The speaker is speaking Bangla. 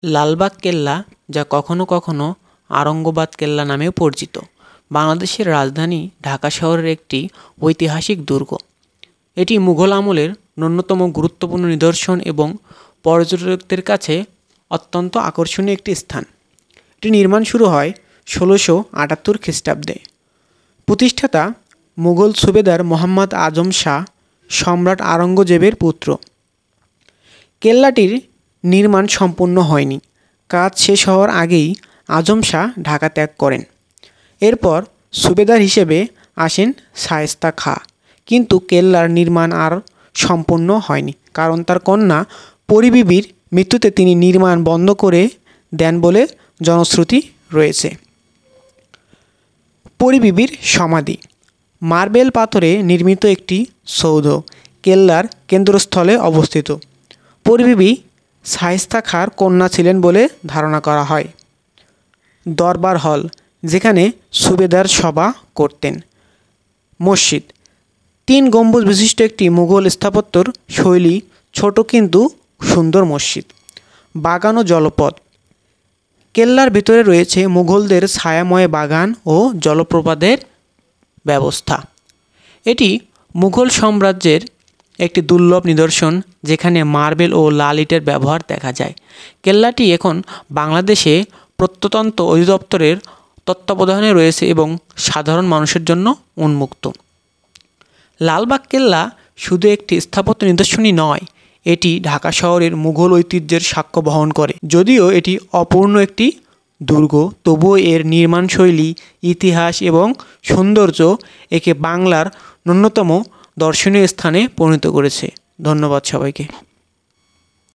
লালবাগ কেল্লা, যা কখনো কখনো আরঙ্গবাদ কেল্লা নামেও পরিচিত, বাংলাদেশের রাজধানী ঢাকা শহরের একটি ঐতিহাসিক দুর্গ। এটি মুঘল আমলের অন্যতম গুরুত্বপূর্ণ নিদর্শন এবং পর্যটকদের কাছে অত্যন্ত আকর্ষণীয় একটি স্থান। এটি নির্মাণ শুরু হয় 1678 খ্রিস্টাব্দে। প্রতিষ্ঠাতা মুঘল সুবেদার মোহাম্মদ আজম শাহ, সম্রাট আওরঙ্গজেবের পুত্র। কেল্লাটির নির্মাণ সম্পূর্ণ হয়নি। কাজ শেষ হওয়ার আগেই আজম শাহ ঢাকা ত্যাগ করেন। এরপর সুবেদার হিসেবে আসেন শায়েস্তা খাঁ। কিন্তু কেল্লার নির্মাণ আর সম্পূর্ণ হয়নি, কারণ তার কন্যা পরী বিবির মৃত্যুতে তিনি নির্মাণ বন্ধ করে দেন বলে জনশ্রুতি রয়েছে। পরী বিবির সমাধি মার্বেল পাথরে নির্মিত একটি সৌধ কেল্লার কেন্দ্রস্থলে অবস্থিত। পরী বিবি শায়েস্তা খাঁর কন্যা ছিলেন বলে ধারণা করা হয়। দরবার হল, যেখানে সুবেদার সভা করতেন। মসজিদ 3 গম্বুজ বিশিষ্ট একটি মুঘল স্থাপত্যর শৈলী ছোট কিন্তু সুন্দর মসজিদ। বাগান ও জলপথ কেল্লার ভিতরে রয়েছে মুঘলদের ছায়াময় বাগান ও জলপ্রপাতের ব্যবস্থা। এটি মুঘল সাম্রাজ্যের একটি দুর্লভ নিদর্শন, যেখানে মার্বেল ও লাল ইটের ব্যবহার দেখা যায়। কেল্লাটি এখন বাংলাদেশে প্রত্নতত্ত্ব অধিদপ্তরের তত্ত্বাবধানে রয়েছে এবং সাধারণ মানুষের জন্য উন্মুক্ত। লালবাগ কেল্লা শুধু একটি স্থাপত্য নিদর্শনই নয়, এটি ঢাকা শহরের মুঘল ঐতিহ্যের সাক্ষ্য বহন করে। যদিও এটি অপূর্ণ একটি দুর্গ, তবুও এর নির্মাণশৈলী, ইতিহাস এবং সৌন্দর্য একে বাংলার অন্যতম দর্শনীয় স্থানে পরিণত করেছে। ধন্যবাদ সবাইকে।